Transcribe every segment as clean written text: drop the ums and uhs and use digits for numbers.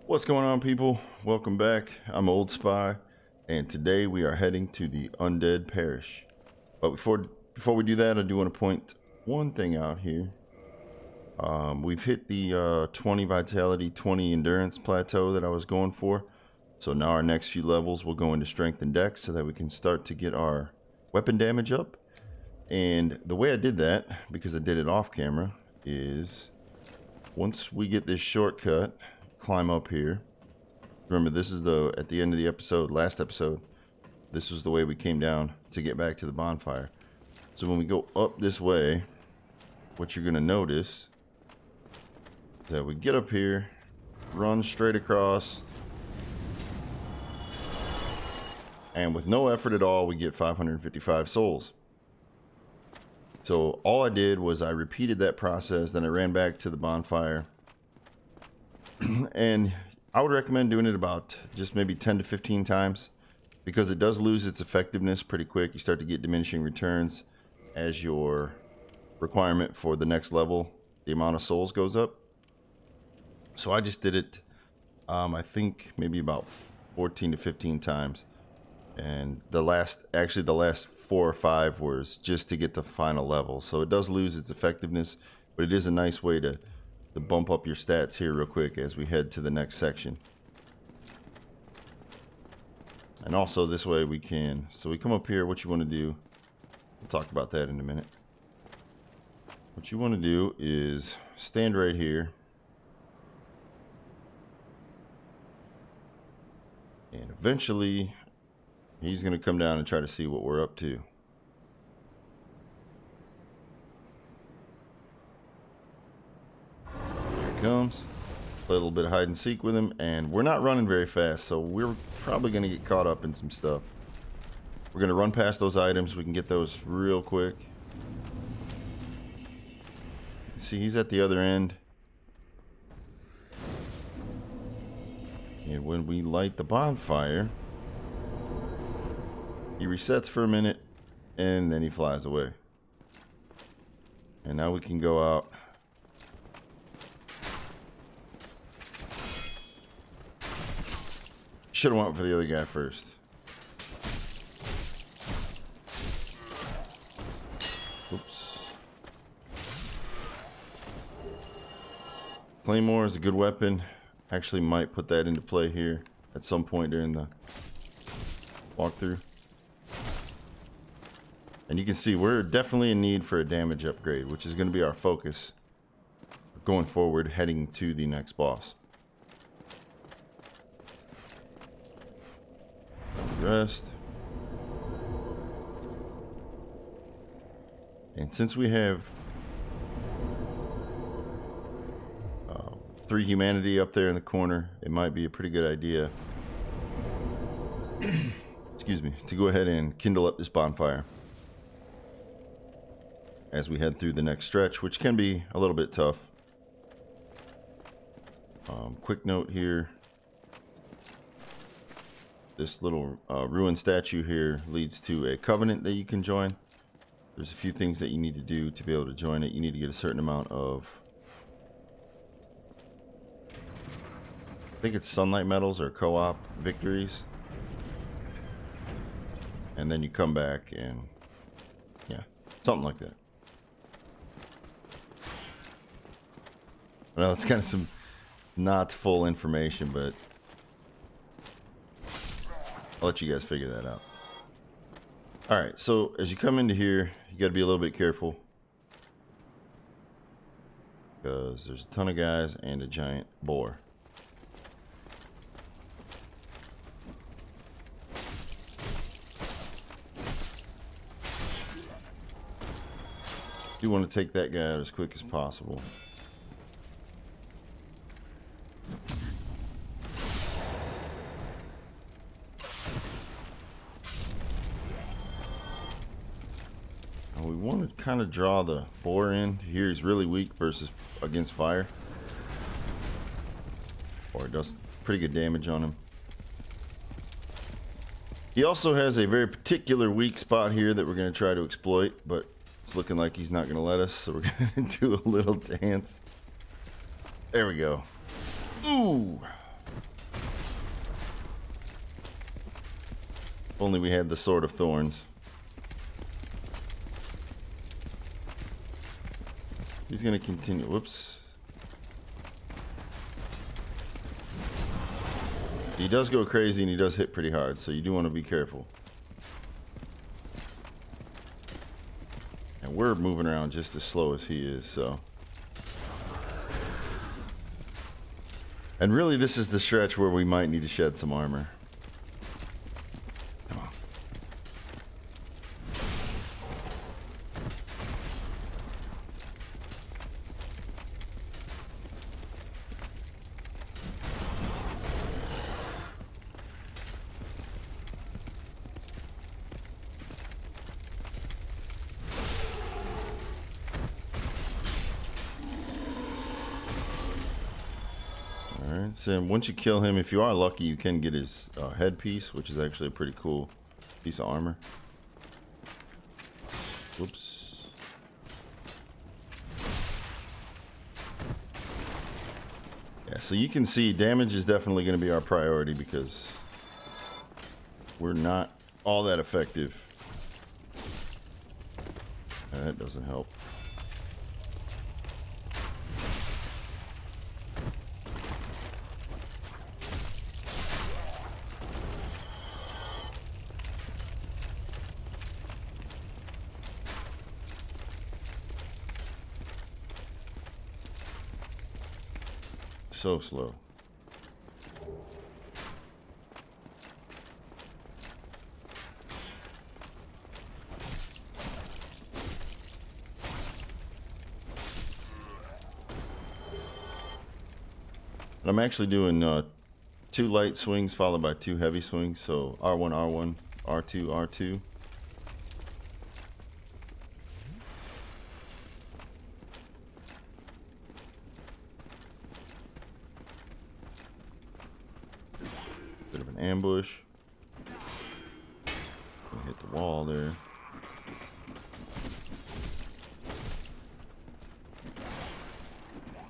What's going on, people? Welcome back. I'm Old Spy, and today we are heading to the Undead Parish. But before we do that, I do want to point one thing out here. We've hit the 20 vitality, 20 endurance plateau that I was going for. So now our next few levels will go into strength and dex so that we can start to get our weapon damage up. And the way I did that, because I did it off camera, is once we get this shortcut, climb up here. Remember, this is at the end of the episode, last episode, this was the way we came down to get back to the bonfire. So when we go up this way, what you're going to notice is that we get up here, run straight across, and with no effort at all, we get 555 souls. So all I did was I repeated that process, then I ran back to the bonfire. And I would recommend doing it about just maybe 10 to 15 times, because it does lose its effectiveness pretty quick. You start to get diminishing returns as your requirement for the next level, the amount of souls goes up. So I just did it, I think maybe about 14 to 15 times. And the last 4 or 5 was just to get the final level. So it does lose its effectiveness, but it is a nice way to bump up your stats here real quick as we head to the next section. And also this way we can, so we come up here, what you want to do, we'll talk about that in a minute. What you want to do is stand right here. And eventually he's going to come down and try to see what we're up to. Comes, play a little bit of hide and seek with him, and we're not running very fast, so we're probably going to get caught up in some stuff. We're going to run past those items. We can get those real quick. See, he's at the other end, and when we light the bonfire, he resets for a minute and then he flies away. And now we can go out. Should have went for the other guy first. Oops. Claymore is a good weapon. Actually might put that into play here at some point during the walkthrough. And you can see we're definitely in need for a damage upgrade, which is going to be our focus going forward, heading to the next boss. Rest. And since we have 3 humanity up there in the corner, it might be a pretty good idea excuse me, to go ahead and kindle up this bonfire as we head through the next stretch, which can be a little bit tough. Quick note here. This little ruined statue here leads to a covenant that you can join. There's a few things that you need to do to be able to join it. You need to get a certain amount of, I think it's sunlight medals or co-op victories. And then you come back and, yeah, something like that. Well, it's kind of some not full information, but I'll let you guys figure that out. Alright, so as you come into here, you got to be a little bit careful, because there's a ton of guys and a giant boar. You want to take that guy out as quick as possible. We want to kind of draw the boar in here. He's really weak versus against fire, or it does pretty good damage on him. He also has a very particular weak spot here that we're going to try to exploit, but it's looking like he's not going to let us, so we're going to do a little dance. There we go. Ooh. If only we had the Sword of Thorns. He's gonna continue. Whoops. He does go crazy and he does hit pretty hard, so you do want to be careful. And we're moving around just as slow as he is, so. And really, this is the stretch where we might need to shed some armor. Come on. Alright, so once you kill him, if you are lucky, you can get his headpiece, which is actually a pretty cool piece of armor. Whoops. Yeah, so you can see damage is definitely going to be our priority because we're not all that effective. That doesn't help. So slow. I'm actually doing 2 light swings followed by 2 heavy swings, so R1, R1, R2, R2. Bit of an ambush. Hit the wall there.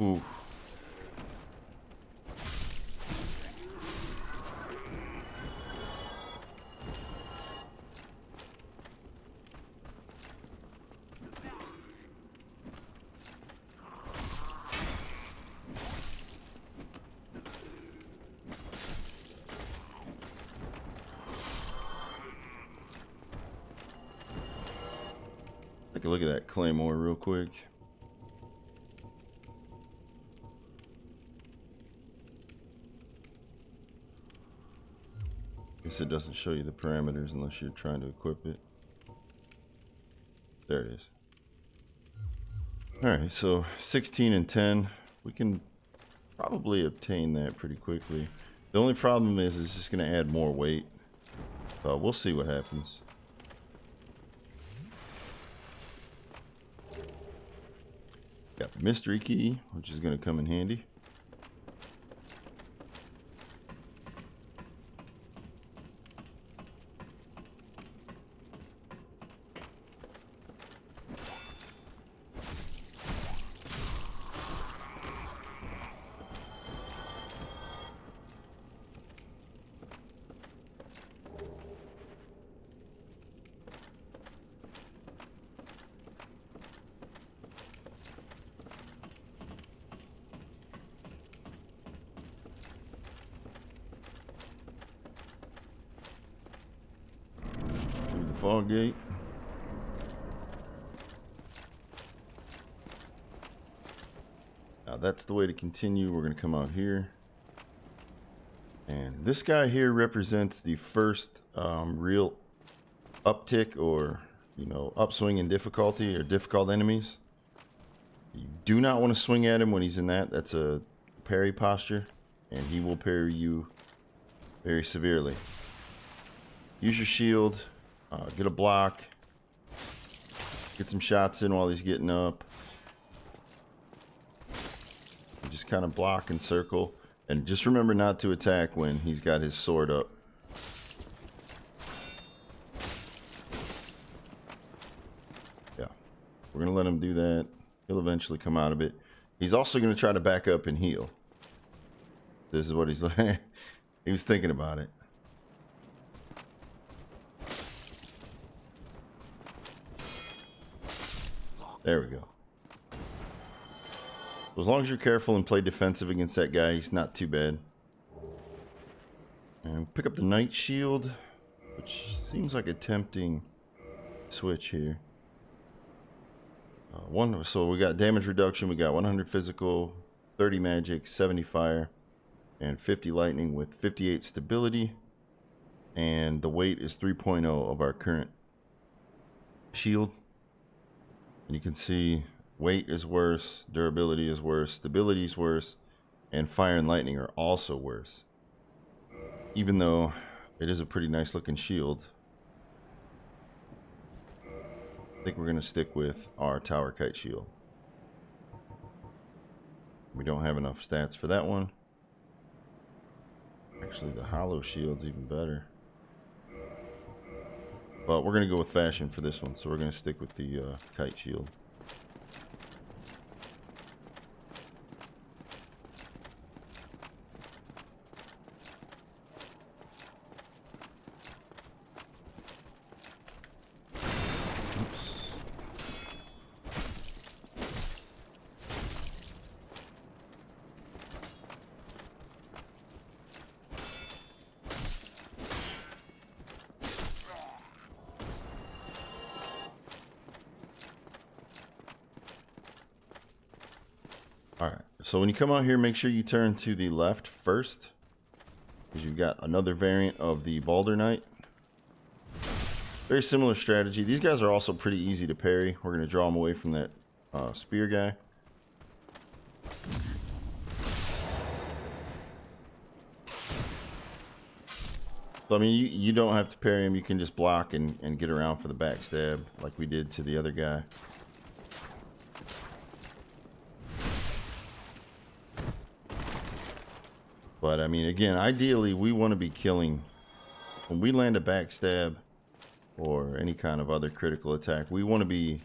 Ooh. Take a look at that claymore real quick. Guess it doesn't show you the parameters unless you're trying to equip it. There it is. Alright, so 16 and 10. We can probably obtain that pretty quickly. The only problem is it's just going to add more weight. So we'll see what happens. Got the mystery key, which is going to come in handy. Fog gate. Now that's the way to continue. We're going to come out here. And this guy here represents the first real uptick or, you know, upswing in difficulty or difficult enemies. You do not want to swing at him when he's in that. That's a parry posture. And he will parry you very severely. Use your shield. Get a block, get some shots in while he's getting up. And just kind of block and circle. And just remember not to attack when he's got his sword up. Yeah, we're going to let him do that. He'll eventually come out of it. He's also going to try to back up and heal. This is what he's like. He was thinking about it. There we go. So as long as you're careful and play defensive against that guy, he's not too bad. And pick up the Knight Shield, which seems like a tempting switch here. So we got damage reduction, we got 100 physical, 30 magic, 70 fire, and 50 lightning with 58 stability. And the weight is 3.0 of our current shield. And you can see weight is worse, durability is worse, stability is worse, and fire and lightning are also worse. Even though it is a pretty nice looking shield, I think we're going to stick with our Tower Kite shield. We don't have enough stats for that one. Actually, the Hollow shield's even better. But we're going to go with fashion for this one, so we're going to stick with the Kite shield. Alright, so when you come out here, make sure you turn to the left first, because you've got another variant of the Balder Knight. Very similar strategy. These guys are also pretty easy to parry. We're going to draw them away from that spear guy. So, I mean, you don't have to parry him. You can just block and get around for the backstab like we did to the other guy. But, I mean, again, ideally, we want to be killing. When we land a backstab or any kind of other critical attack, we want to be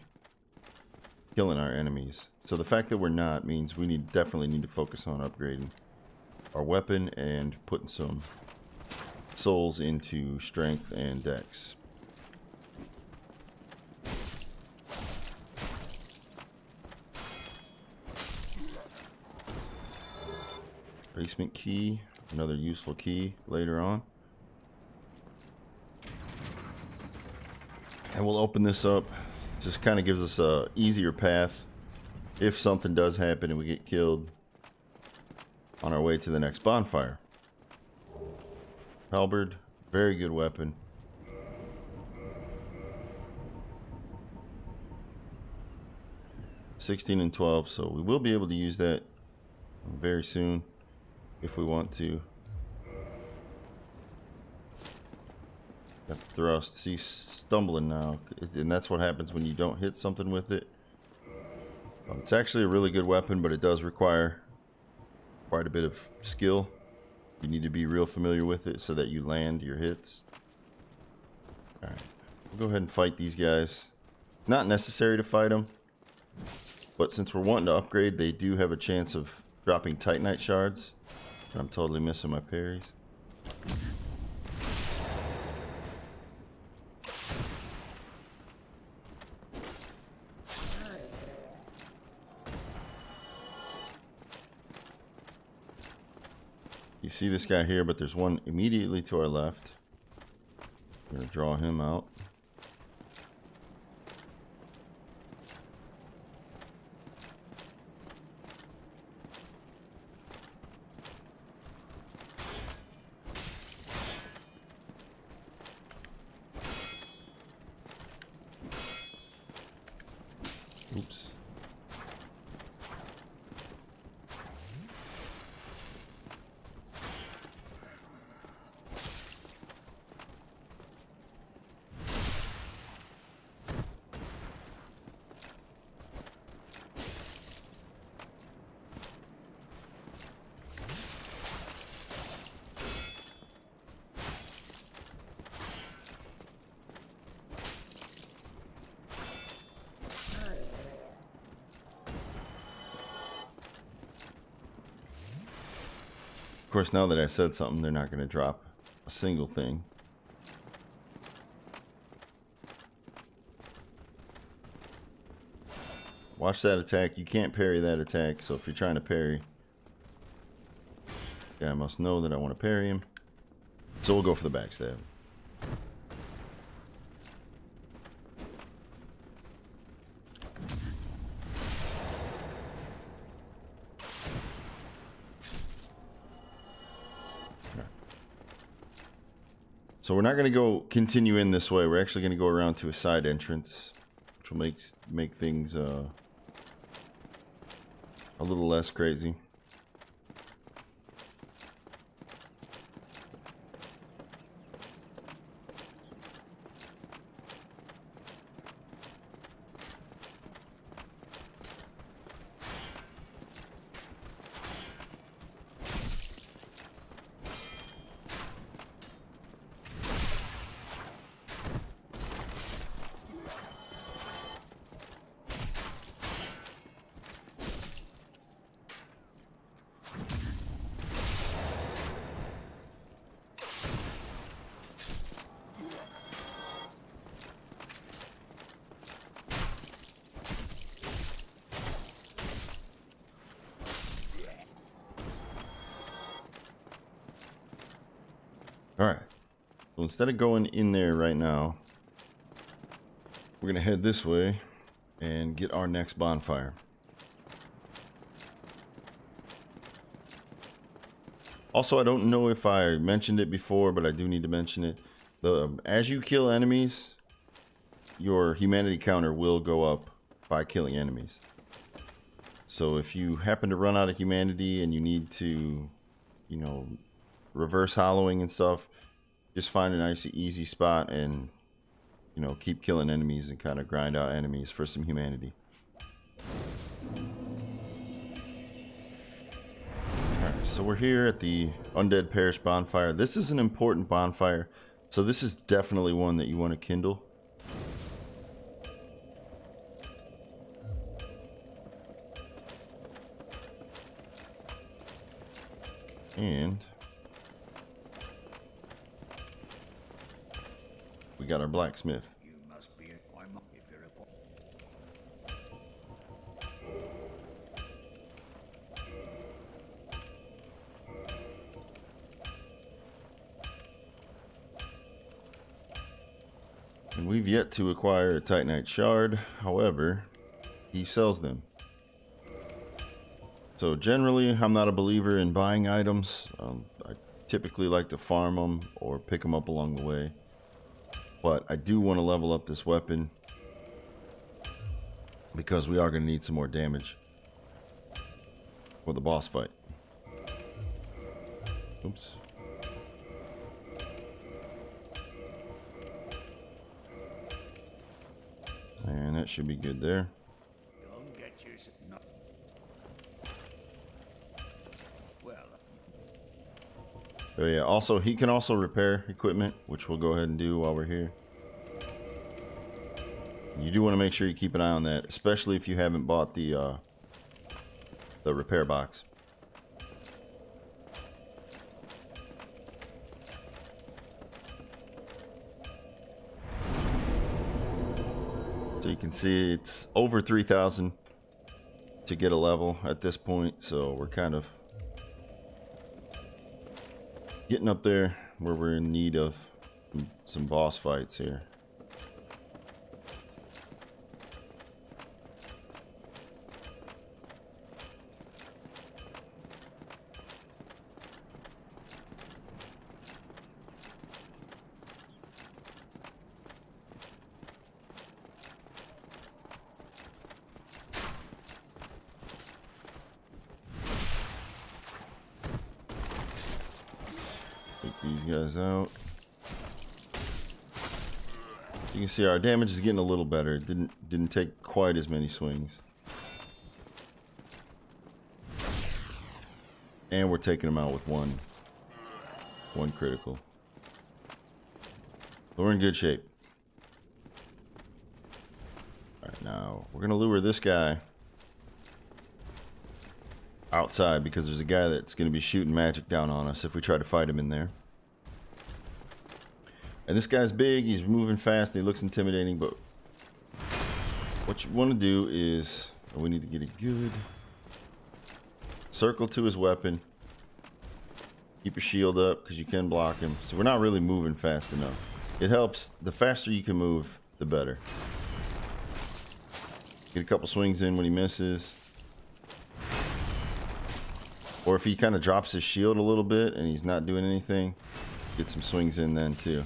killing our enemies. So the fact that we're not means we definitely need to focus on upgrading our weapon and putting some souls into strength and dex. Basement key, another useful key later on. And we'll open this up. Just kind of gives us a easier path if something does happen and we get killed on our way to the next bonfire. Halberd, very good weapon. $16 and $12, so we will be able to use that very soon if we want to. Got the thrust. See, stumbling now, and that's what happens when you don't hit something with it. It's actually a really good weapon, but it does require quite a bit of skill. You need to be real familiar with it so that you land your hits. Alright, we'll go ahead and fight these guys. Not necessary to fight them, but since we're wanting to upgrade, they do have a chance of dropping Titanite shards. I'm totally missing my parries. You see this guy here, but there's one immediately to our left. I'm going to draw him out. Oops. Of course, now that I said something, they're not going to drop a single thing. Watch that attack. You can't parry that attack, so if you're trying to parry, yeah, I must know that I want to parry him. So we'll go for the backstab. So we're not going to continue in this way. We're actually going to go around to a side entrance, which will make things a little less crazy. Alright, so instead of going in there right now, we're going to head this way and get our next bonfire. Also, I don't know if I mentioned it before, but I do need to mention it. As you kill enemies, your humanity counter will go up by killing enemies. So if you happen to run out of humanity and you need to, you know, reverse hollowing and stuff, just find a nice easy spot and, you know, keep killing enemies and kind of grind out enemies for some humanity. Alright, so we're here at the Undead Parish bonfire. This is an important bonfire, so this is definitely one that you want to kindle. And we got our blacksmith. You must be if you're a... And we've yet to acquire a Titanite shard. However, he sells them. So generally, I'm not a believer in buying items. I typically like to farm them or pick them up along the way. But I do want to level up this weapon because we are going to need some more damage for the boss fight. Oops. And that should be good there. Don't get yourself... No. Well... So yeah, also he can also repair equipment, which we'll go ahead and do while we're here. You do want to make sure you keep an eye on that, especially if you haven't bought the repair box. So you can see it's over 3,000 to get a level at this point, so we're kind of getting up there where we're in need of some boss fights here. Take these guys out. You can see our damage is getting a little better. It didn't take quite as many swings. And we're taking them out with one critical. So we're in good shape. Alright, now we're gonna lure this guy outside because there's a guy that's going to be shooting magic down on us if we try to fight him in there. And this guy's big, he's moving fast, and he looks intimidating, but what you want to do is We need to get a good circle to his weapon. Keep your shield up because you can block him. So we're not really moving fast enough. It helps. The faster you can move, the better. Get a couple swings in when he misses. Or if he kind of drops his shield a little bit and he's not doing anything, get some swings in then too.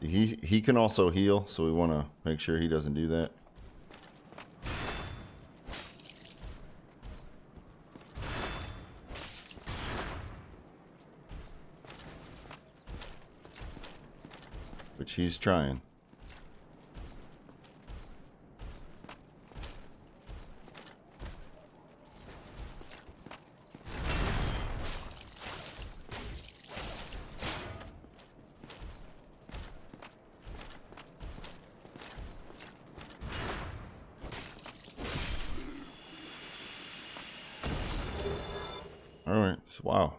He can also heal, so we want to make sure he doesn't do that. Which he's trying. Alright, so wow.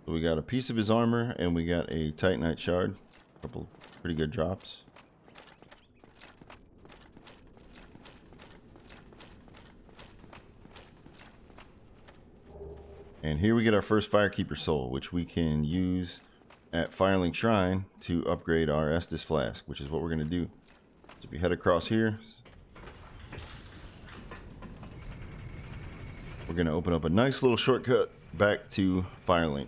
So we got a piece of his armor and we got a Titanite shard. A couple pretty good drops. And here we get our first Firekeeper soul, which we can use at Firelink Shrine to upgrade our Estus Flask, which is what we're going to do. So if we head across here, we're going to open up a nice little shortcut back to Firelink.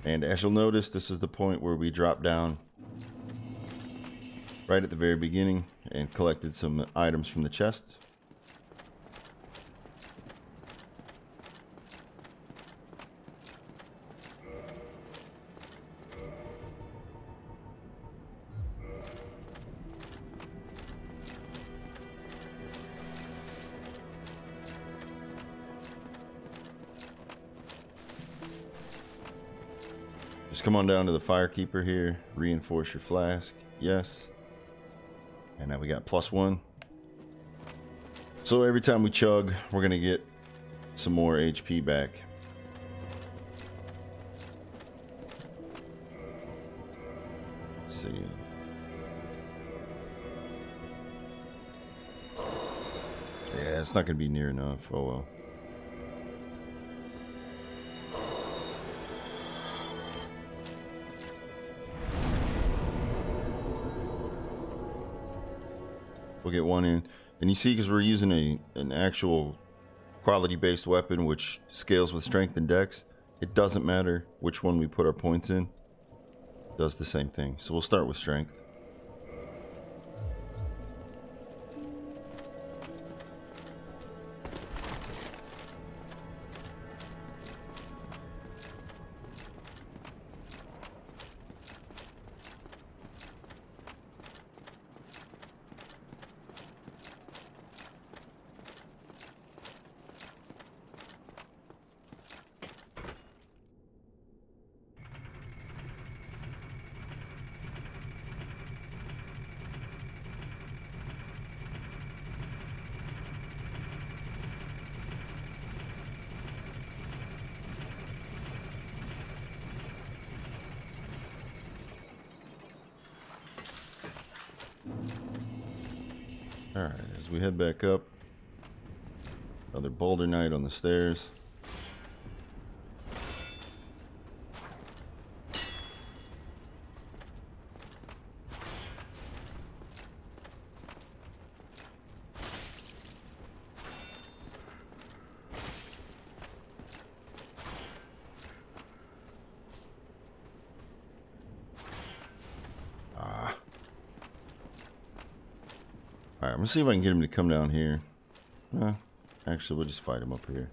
And as you'll notice, this is the point where we dropped down right at the very beginning and collected some items from the chest. Just come on down to the Firekeeper here, reinforce your flask, yes. And now we got +1. So every time we chug, we're gonna get some more HP back. Let's see. Yeah, it's not gonna be near enough, oh well. We'll get one in, and you see, because we're using an actual quality-based weapon which scales with strength and dex, it doesn't matter which one we put our points in. It does the same thing. So we'll start with strength. Alright, as we head back up, another boulder knight on the stairs. Alright, I'm gonna see if I can get him to come down here. Actually, we'll just fight him up here.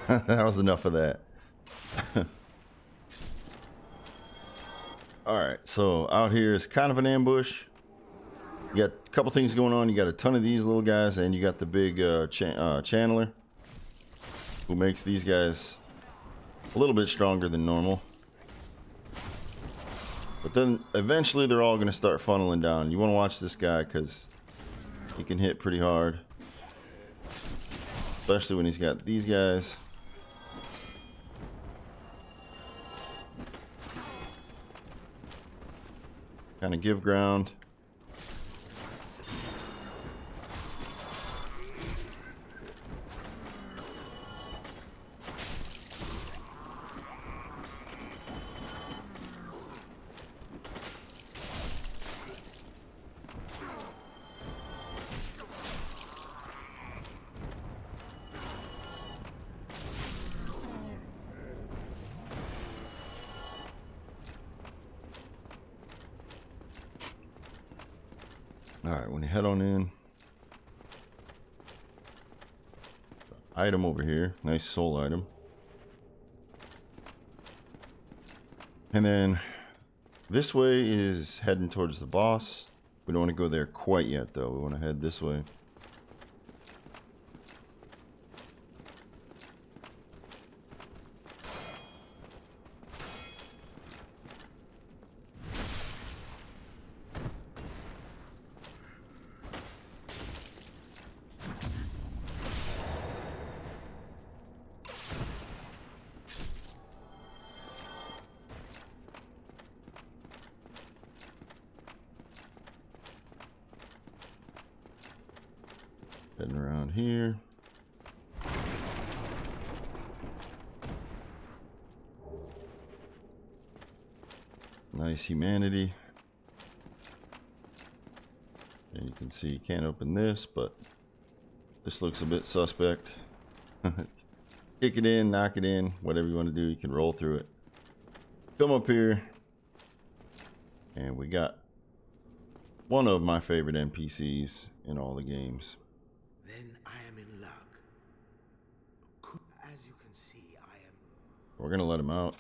That was enough of that. Alright, so out here is kind of an ambush. You got a couple things going on. You got a ton of these little guys, and you got the big channeler, who makes these guys a little bit stronger than normal. But then eventually they're all going to start funneling down. You want to watch this guy because he can hit pretty hard, especially when he's got these guys. Kind of give ground. Alright, when you head on in, item over here, nice soul item. And then this way is heading towards the boss. We don't want to go there quite yet though, we want to head this way. Heading around here. Nice humanity. And you can see you can't open this, but this looks a bit suspect. Kick it in, knock it in, whatever you want to do, you can roll through it. Come up here. And we got one of my favorite NPCs in all the games. Then I am in luck. As you can see, I am... We're gonna let him out.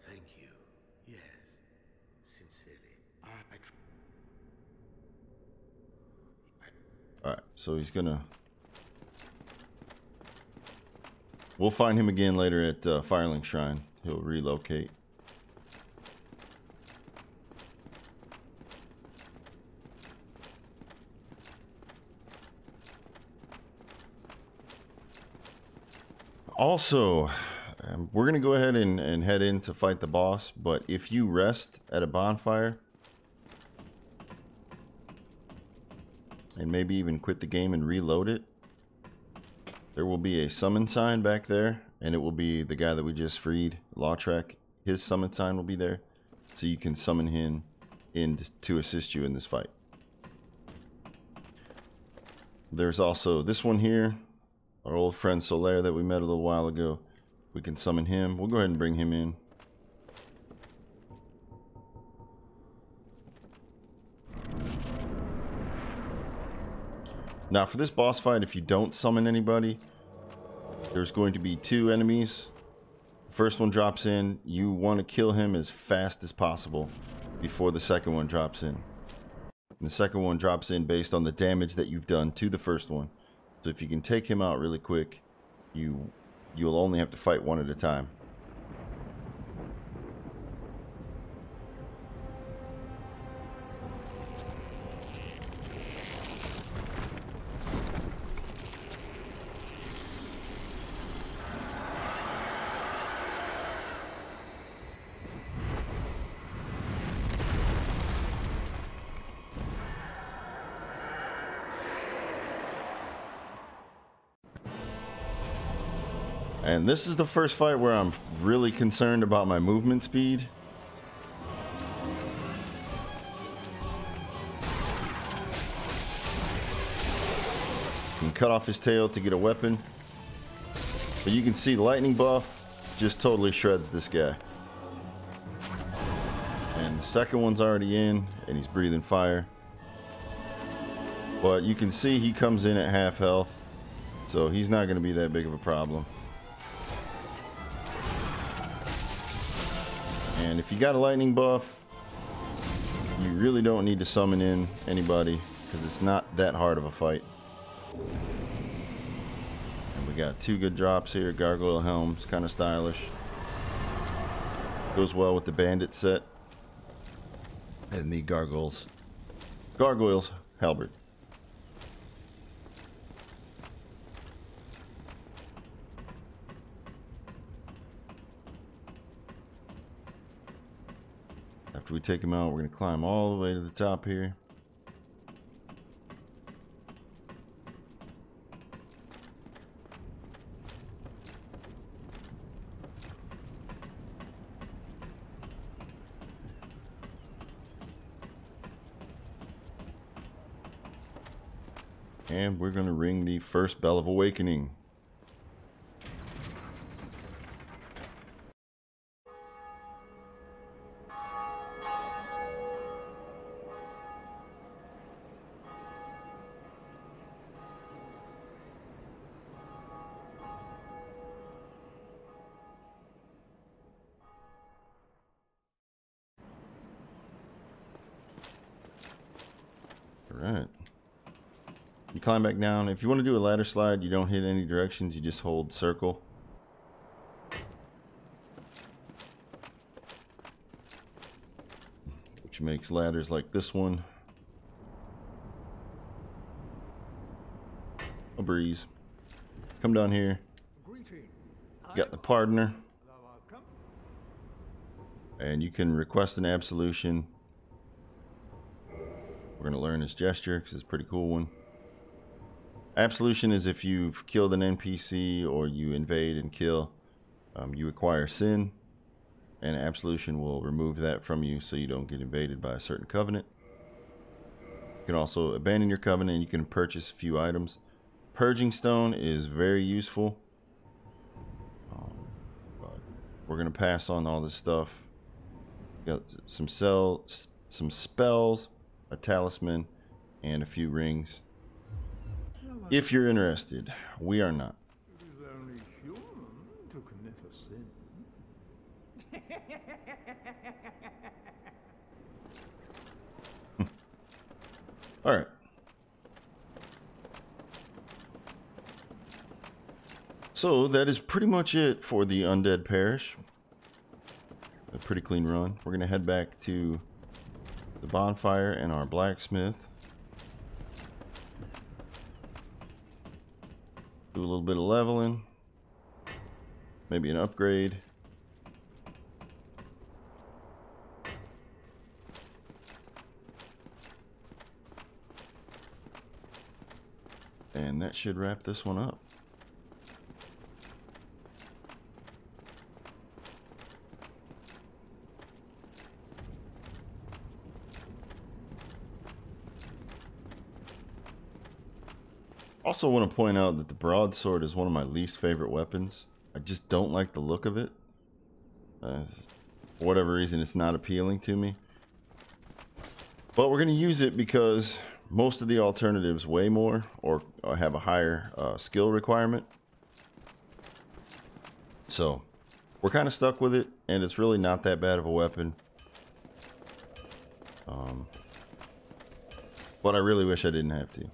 Thank you. Yes. Sincerely. Alright, so he's gonna... We'll find him again later at Firelink Shrine. He'll relocate. Also, we're going to go ahead and head in to fight the boss, but if you rest at a bonfire, and maybe even quit the game and reload it, there will be a summon sign back there, and it will be the guy that we just freed, Lordran. His summon sign will be there, so you can summon him in to assist you in this fight. There's also this one here. Our old friend Solaire that we met a little while ago. We can summon him. We'll go ahead and bring him in. Now for this boss fight, if you don't summon anybody, there's going to be two enemies. The first one drops in. You want to kill him as fast as possible before the second one drops in. And the second one drops in based on the damage that you've done to the first one. So if you can take him out really quick, you'll only have to fight one at a time. And this is the first fight where I'm really concerned about my movement speed. You can cut off his tail to get a weapon. But you can see the lightning buff just totally shreds this guy. And the second one's already in, and he's breathing fire. But you can see he comes in at half health, so he's not going to be that big of a problem. And if you got a lightning buff, you really don't need to summon in anybody because it's not that hard of a fight. And we got 2 good drops here. Gargoyle helms, kind of stylish. Goes well with the bandit set. And the gargoyles halberd. After we take him out, we're going to climb all the way to the top here. And we're going to ring the first bell of awakening. Alright. You climb back down. If you want to do a ladder slide, you don't hit any directions, you just hold circle. Which makes ladders like this one a breeze. Come down here. You got the pardoner. And you can request an absolution. We're going to learn his gesture because it's a pretty cool one. Absolution is if you've killed an NPC or you invade and kill, you acquire sin, and absolution will remove that from you so you don't get invaded by a certain covenant. You can also abandon your covenant and you can purchase a few items. Purging stone is very useful. But we're going to pass on all this stuff. Got some spells, a talisman, and a few rings. If you're interested, we are not. It is only human to commit a sin. All right. So that is pretty much it for the Undead Parish. A pretty clean run. We're going to head back to the bonfire and our blacksmith. Do a little bit of leveling. Maybe an upgrade. And that should wrap this one up. Also want to point out that the broadsword is one of my least favorite weapons. I just don't like the look of it. For whatever reason, it's not appealing to me. But we're going to use it because most of the alternatives weigh more or have a higher skill requirement. So we're kind of stuck with it, and it's really not that bad of a weapon. But I really wish I didn't have to.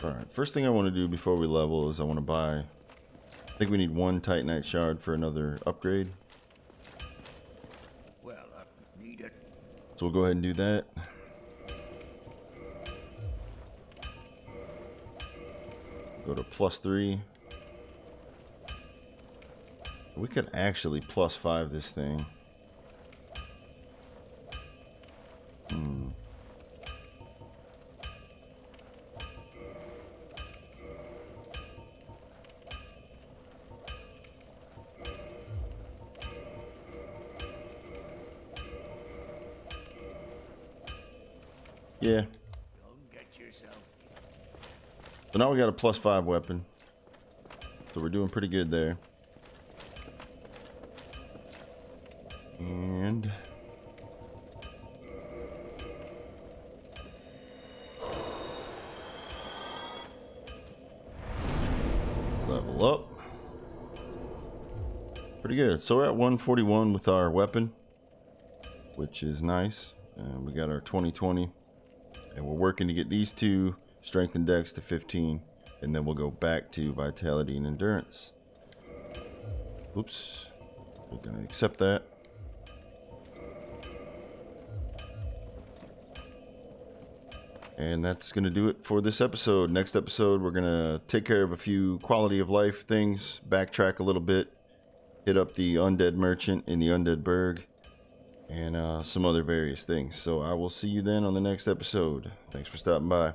Alright, first thing I want to do before we level is I want to buy, I think we need 1 Titanite shard for another upgrade. Well, I need it. So we'll go ahead and do that. Go to +3. We could actually +5 this thing. Yeah. Don't get yourself. So now we got a +5 weapon. So we're doing pretty good there. And level up. pretty good. So we're at 141 with our weapon, which is nice. We got our 2020, and we're working to get these two strength and dex to 15, and then we'll go back to vitality and endurance. Oops. We're gonna accept that. And that's gonna do it for this episode. Next episode, we're gonna take care of a few quality of life things, backtrack a little bit, hit up the Undead Merchant in the Undead Burg, and some other various things. So I will see you then on the next episode. Thanks for stopping by.